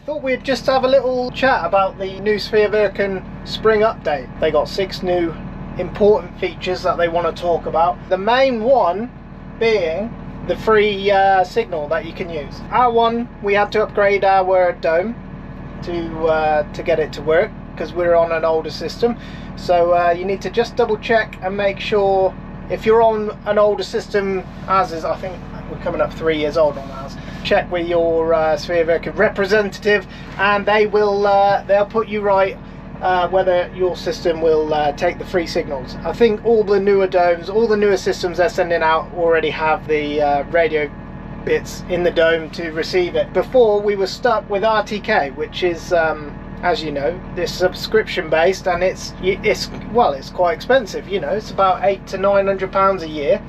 Thought we'd just have a little chat about the new Sveaverken spring update. They got 6 new important features that they want to talk about. The main one being the free signal that you can use. Our one, we had to upgrade our dome to get it to work because we're on an older system. So you need to just double check and make sure, if you're on an older system, as is, I think we're coming up 3 years old on ours, check with your Sveaverken representative and they will they'll put you right whether your system will take the free signals. I think all the newer domes, all the newer systems they're sending out already have the radio bits in the dome to receive it. Before, we were stuck with RTK, which is as you know, this subscription based, and it's quite expensive. You know, it's about £800 to £900 a year.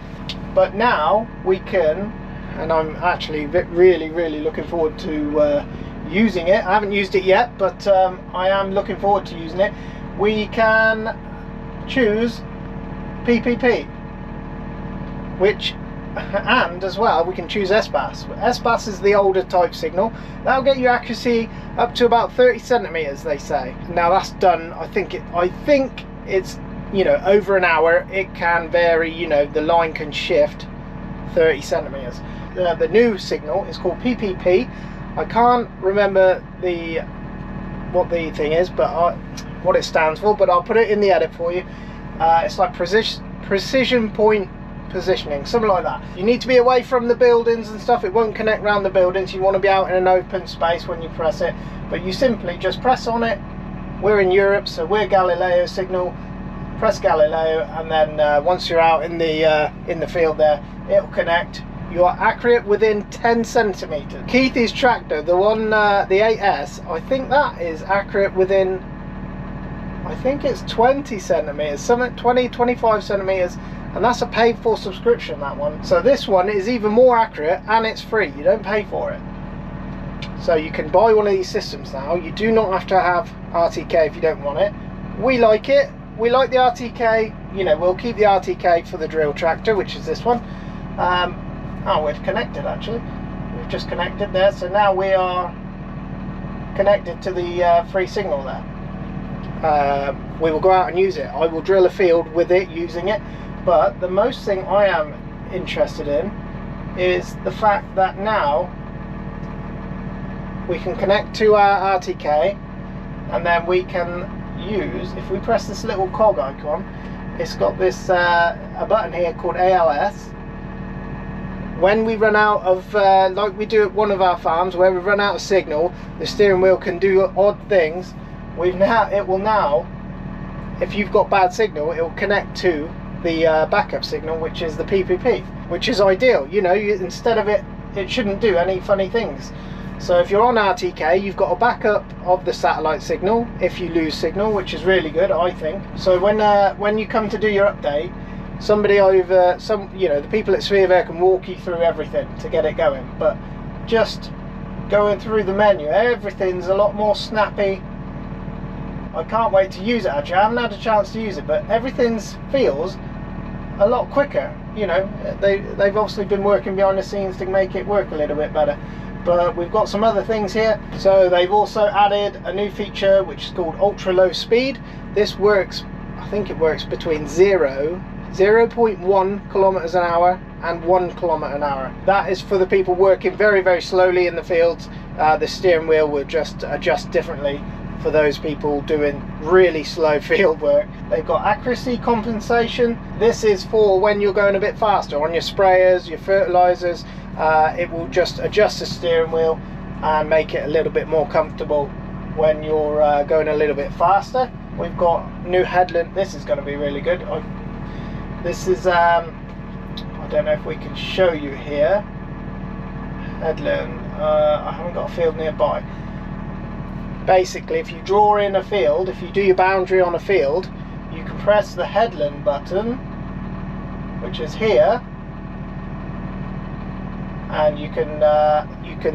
But now we can, and I'm actually really looking forward to using it. I haven't used it yet, but I am looking forward to using it. We can choose PPP, and as well we can choose Isobus. Isobus is the older type signal. That'll get your accuracy up to about 30 centimeters, they say. Now that's done, I think it's, you know, over an hour. It can vary, you know, the line can shift 30 centimeters. The new signal is called PPP. I can't remember what the thing is, but what it stands for, but I'll put it in the edit for you. It's like precision point positioning, something like that. You need to be away from the buildings and stuff. It won't connect around the buildings. You want to be out in an open space when you press it, but you simply just press on it. We're in Europe, so we're Galileo signal. Press Galileo, and then once you're out in the field there, it'll connect. You are accurate within 10 centimeters. Keith's tractor, the one, the 8S, I think that is accurate within, I think it's 20 centimeters, something 25 centimeters, and that's a paid for subscription, that one. So this one is even more accurate, and it's free. You don't pay for it. So you can buy one of these systems now. You do not have to have RTK if you don't want it. We like it. We like the RTK. You know, we'll keep the RTK for the drill tractor, which is this one. Oh, we've connected actually. We've just connected there, so now we are connected to the free signal there. We will go out and use it. I will drill a field with it, using it. But the most thing I am interested in is the fact that now we can connect to our RTK, and then we can use, if we press this little cog icon, it's got this a button here called ALS. When we run out of, like we do at one of our farms, where we run out of signal, the steering wheel can do odd things. It will now, if you've got bad signal, it will connect to the backup signal, which is the PPP, which is ideal. You know, instead of it shouldn't do any funny things. So if you're on RTK, you've got a backup of the satellite signal if you lose signal, which is really good, I think. So when you come to do your update, somebody over, you know, the people at Sveaverken walk you through everything to get it going. But just going through the menu, everything's a lot more snappy. I can't wait to use it. Actually, I haven't had a chance to use it, but everything feels a lot quicker. You know, they've obviously been working behind the scenes to make it work a little bit better. But we've got some other things here. So they've also added a new feature which is called ultra low speed. This works, I think it works between 0.1 kilometers an hour and 1 kilometer an hour. That is for the people working very slowly in the fields. The steering wheel will just adjust differently for those people doing really slow field work. They've got accuracy compensation. This is for when you're going a bit faster on your sprayers, your fertilizers. It will just adjust the steering wheel and make it a little bit more comfortable when you're going a little bit faster. We've got new headlamp. This is going to be really good. This is I don't know if we can show you here. Headlamp. I haven't got a field nearby. Basically, if you draw in a field, if you do your boundary on a field, you can press the headland button, which is here, and you can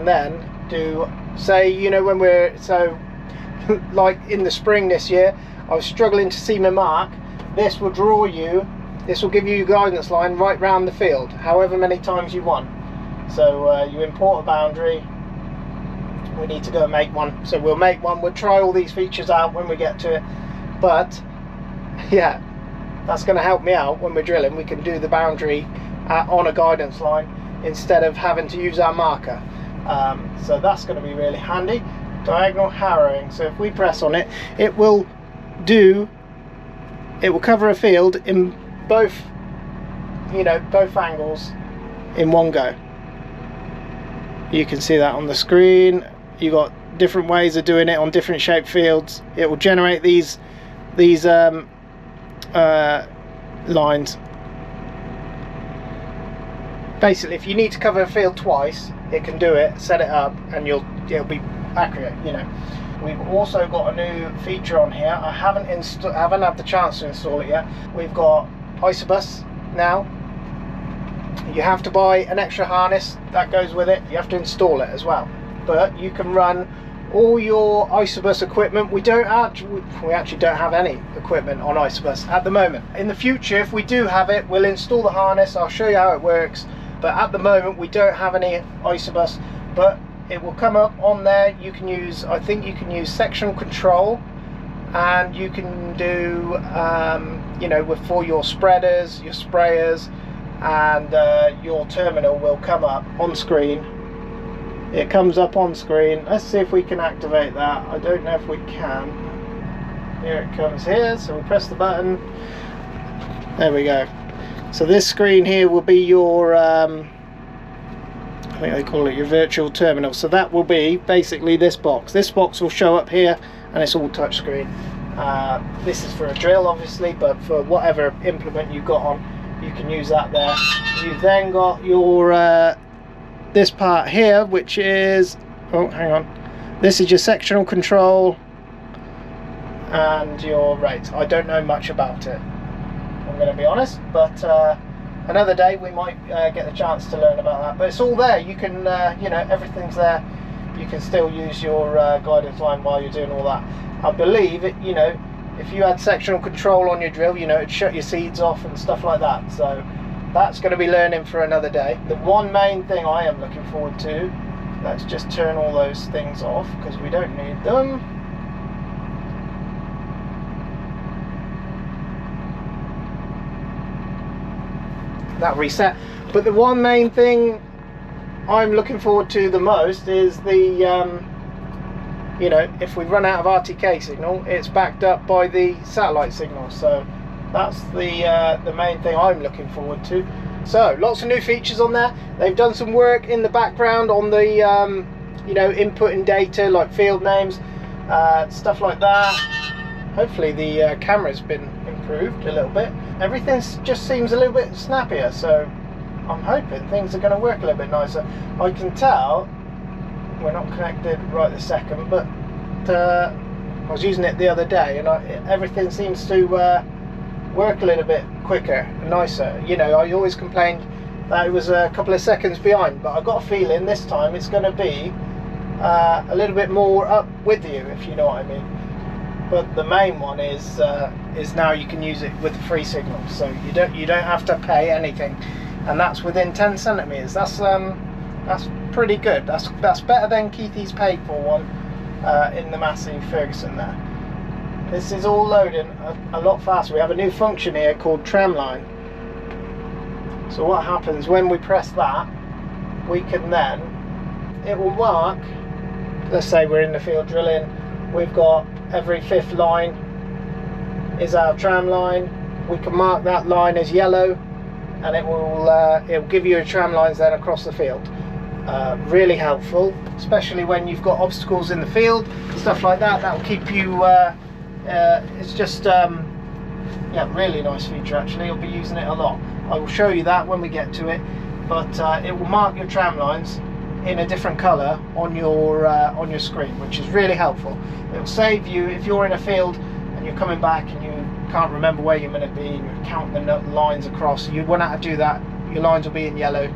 then do, say, you know, when we're, so like in the spring this year, I was struggling to see my mark. This will draw you, this will give you your guidance line right round the field, however many times you want. So you import a boundary, we need to go and make one. So we'll make one, we'll try all these features out when we get to it. But yeah, that's going to help me out when we're drilling. We can do the boundary on a guidance line instead of having to use our marker. So that's going to be really handy. Diagonal harrowing, so if we press on it, it will cover a field in both, you know, both angles in one go. You can see that on the screen. You got different ways of doing it on different shaped fields. It will generate these lines. Basically, if you need to cover a field twice, it can do it, set it up, and it'll be accurate, you know. We've also got a new feature on here. I haven't had the chance to install it yet. We've got Isobus now. You have to buy an extra harness that goes with it. You have to install it as well, but you can run all your Isobus equipment. We actually don't have any equipment on Isobus at the moment. In the future, if we do have it, we'll install the harness. I'll show you how it works, but at the moment we don't have any Isobus. But it will come up on there. You can use, I think you can use sectional control, and you can do you know, for your spreaders, your sprayers, and your terminal will come up on screen. It comes up on screen. Let's see if we can activate that. I don't know if we can. Here it comes here, so we press the button. There we go. So this screen here will be your I think they call it your virtual terminal. So that will be basically this box. This box will show up here, and it's all touch screen. This is for a drill, obviously, but for whatever implement you've got on, you can use that there. You've then got your this part here, which is, oh, hang on, this is your sectional control and your rates. I don't know much about it, I'm going to be honest, but another day we might get the chance to learn about that. But it's all there. You can you know, everything's there. You can still use your guidance line while you're doing all that. I believe it, you know, if you had sectional control on your drill, you know, it'd shut your seeds off and stuff like that. So that's going to be learning for another day. The one main thing I am looking forward to, let's just turn all those things off because we don't need them. That reset. But the one main thing I'm looking forward to the most is the you know, if we run out of RTK signal, it's backed up by the satellite signal. So that's the main thing I'm looking forward to. So lots of new features on there. They've done some work in the background on the you know, inputting data like field names, stuff like that. Hopefully the camera's been improved a little bit. Everything just seems a little bit snappier, so I'm hoping things are going to work a little bit nicer. I can tell we're not connected right this second, but I was using it the other day, and everything seems to work a little bit quicker and nicer. You know, I always complained that it was a couple of seconds behind, but I've got a feeling this time it's going to be a little bit more up with you, if you know what I mean. But the main one is now you can use it with the free signal, so you don't have to pay anything, and that's within 10 centimeters. That's pretty good. That's better than Keithy's paid for one in the Massey Ferguson there. This is all loading a lot faster. We have a new function here called Tramline. So what happens when we press that, we can then, it will mark, let's say we're in the field drilling, we've got every 5th line is our tram line. We can mark that line as yellow, and it'll give you a tram lines then across the field. Really helpful, especially when you've got obstacles in the field, stuff like that. That will keep you it's just yeah, really nice feature actually. I'll be using it a lot. I will show you that when we get to it, but it will mark your tram lines in a different color on your screen, which is really helpful. It will save you if you're in a field and you're coming back and you can't remember where you're going to be and you're counting the lines across. You won't have to do that. Your lines will be in yellow.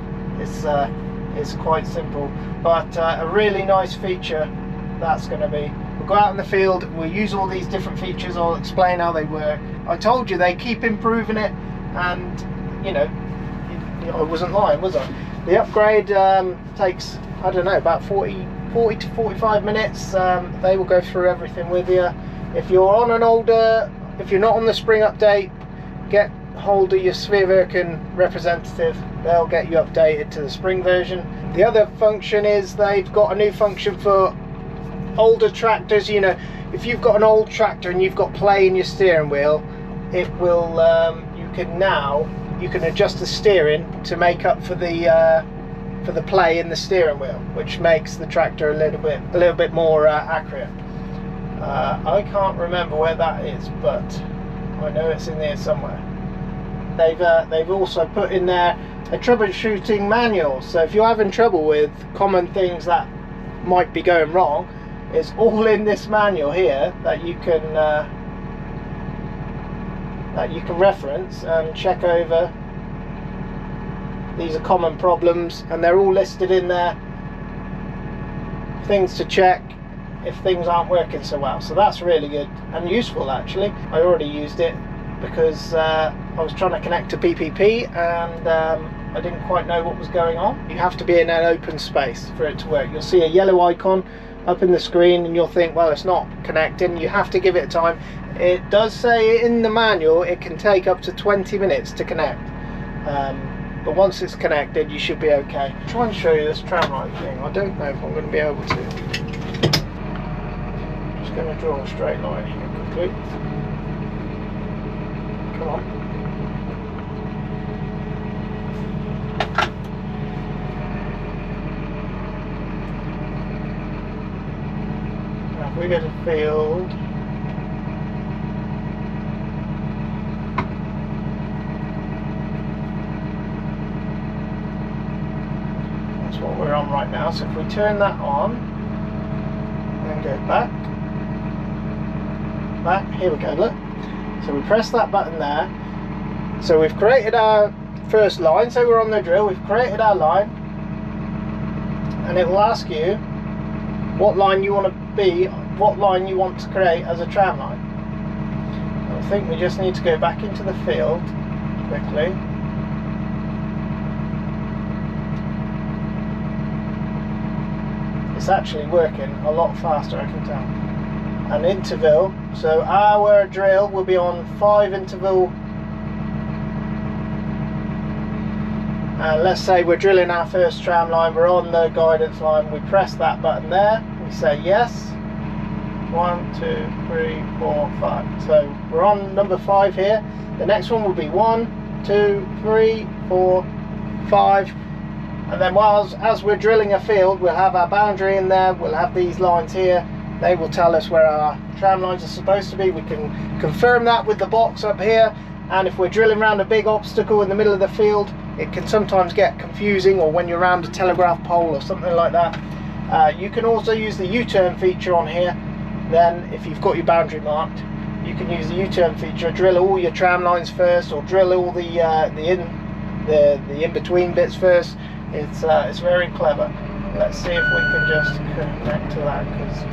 It's quite simple, but a really nice feature that's going to be. We'll go out in the field, we'll use all these different features. I'll explain how they work. I told you they keep improving it, and you know, I wasn't lying, was I? The upgrade takes, I don't know, about 40 40 to 45 minutes. They will go through everything with you. If you're on an older, if you're not on the spring update, get hold of your Sveaverken representative. They'll get you updated to the spring version. The other function is they've got a new function for older tractors. You know, if you've got an old tractor and you've got play in your steering wheel, it will you can adjust the steering to make up for the play in the steering wheel, which makes the tractor a little bit more accurate. I can't remember where that is, but I know it's in there somewhere. They've also put in there a troubleshooting manual, so if you're having trouble with common things that might be going wrong, it's all in this manual here that you can reference and check over. These are common problems, and they're all listed in there. Things to check if things aren't working so well. So that's really good and useful actually. I already used it because I was trying to connect to PPP and I didn't quite know what was going on. You have to be in an open space for it to work. You'll see a yellow icon up in the screen and you'll think, well, it's not connecting. You have to give it a time. It does say in the manual it can take up to 20 minutes to connect. But once it's connected, you should be okay. I'll try and show you this Tramline thing. I don't know if I'm going to be able to. Just going to draw a straight line here quickly. Come on. Now if we go to field, what we're on right now. So if we turn that on and go back, here we go, look. So we press that button there. So we've created our first line, so we're on the drill, we've created our line, and it will ask you what line you want to be, what line you want to create as a tram line. I think we just need to go back into the field quickly. It's actually working a lot faster, I can tell. An interval, so our drill will be on 5 interval. Let's say we're drilling our first tram line, we're on the guidance line, we press that button there, we say yes. 1, 2, 3, 4, 5. So we're on number 5 here. The next one will be 1, 2, 3, 4, 5. And then as we're drilling a field, we'll have our boundary in there, we'll have these lines here. They will tell us where our tram lines are supposed to be. We can confirm that with the box up here. And if we're drilling around a big obstacle in the middle of the field, it can sometimes get confusing, or when you're around a telegraph pole or something like that. You can also use the U-turn feature on here. Then if you've got your boundary marked, you can use the U-turn feature, drill all your tram lines first, or drill all the in-between bits first. It's very clever. Let's see if we can just connect to that, because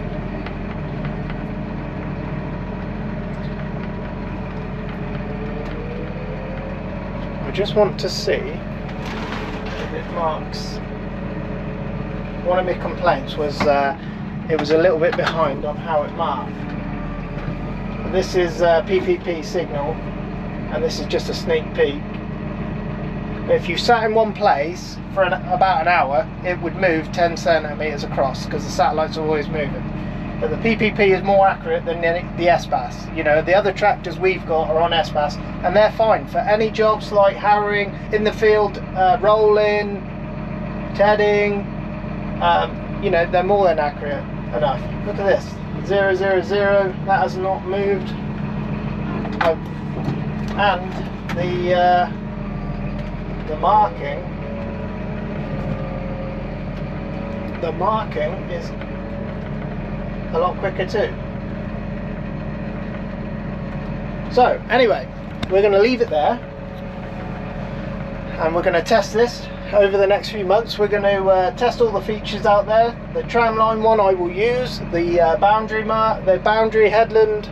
I just want to see if it marks. One of my complaints was it was a little bit behind on how it marked. This is PPP signal, and this is just a sneak peek. If you sat in one place for about an hour, it would move 10 centimeters across, because the satellites are always moving. But the PPP is more accurate than the S-Bus. You know, the other tractors we've got are on S-Bus, and they're fine for any jobs like harrowing in the field, rolling, tedding. You know, they're more than accurate enough. Look at this, 0, 0, 0. That has not moved, and the marking is a lot quicker too. So anyway, we're going to leave it there, and we're going to test this over the next few months. We're going to test all the features out there. The Tramline one I will use, the boundary headland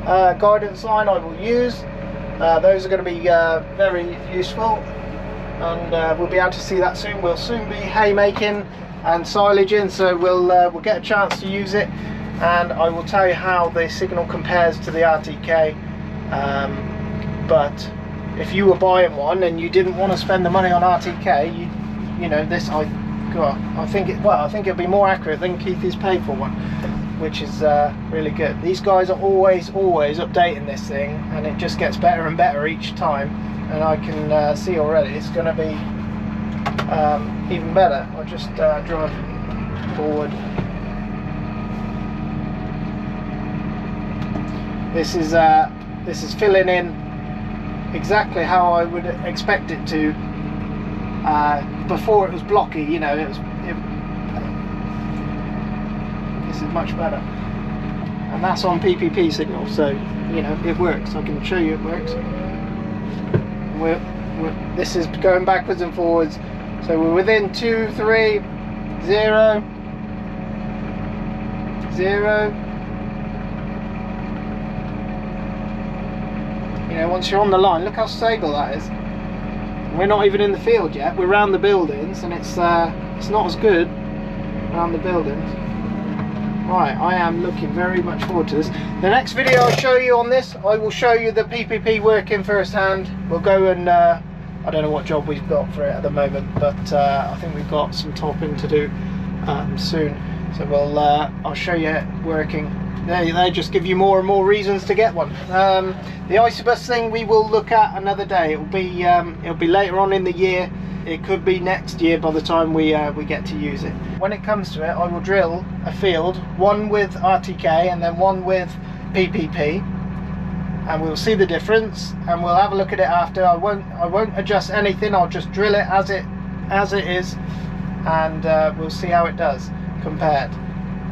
guidance line I will use. Those are going to be very useful, and we'll be able to see that soon. We'll soon be haymaking and silage in, so we'll get a chance to use it, and I will tell you how the signal compares to the RTK. But if you were buying one and you didn't want to spend the money on RTK, you know, this I think it'll be more accurate than Keith's paid for one, which is really good. These guys are always updating this thing, and it just gets better and better each time, and I can see already it's going to be even better. I'll just drive forward. This is filling in exactly how I would expect it to. Before it was blocky, you know, this is much better, and that's on PPP signal, so you know it works. I can show you it works. This is going backwards and forwards, so we're within 2, 3, 0, 0. You know, once you're on the line, look how stable that is. We're not even in the field yet. We're around the buildings, and it's not as good around the buildings. Right, I am looking very much forward to this. The next video I'll show you on this, I will show you the PPP working firsthand. We'll go and I don't know what job we've got for it at the moment, but I think we've got some topping to do soon. So I'll show you it working. They just give you more and more reasons to get one. The Isobus thing we will look at another day. It'll be later on in the year. It could be next year by the time we get to use it. When it comes to it, I will drill a field, one with RTK and then one with PPP, and we'll see the difference, and we'll have a look at it after. I won't adjust anything. I'll just drill it as it is, and we'll see how it does compared.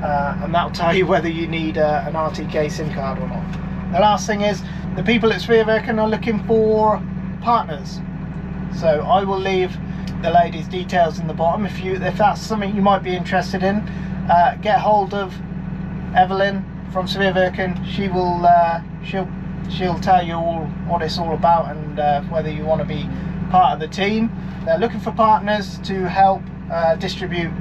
And that'll tell you whether you need an RTK SIM card or not. The last thing is, the people at Sveaverken are looking for partners, so I will leave the lady's details in the bottom. If that's something you might be interested in, get hold of Evelyn from Sveaverken. She'll tell you all what it's all about, and whether you want to be part of the team. They're looking for partners to help distribute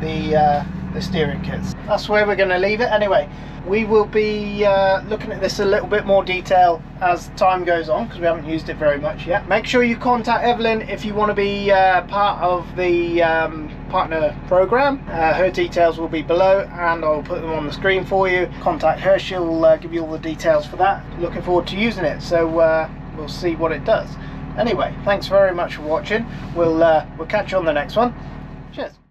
the steering kits. That's where we're going to leave it. Anyway, we will be looking at this a little bit more detail as time goes on, because we haven't used it very much yet. Make sure you contact Evelyn if you want to be part of the partner program. Her details will be below, and I'll put them on the screen for you. Contact her, she'll give you all the details for that. Looking forward to using it, so we'll see what it does. Anyway, thanks very much for watching. We'll catch you on the next one. Cheers.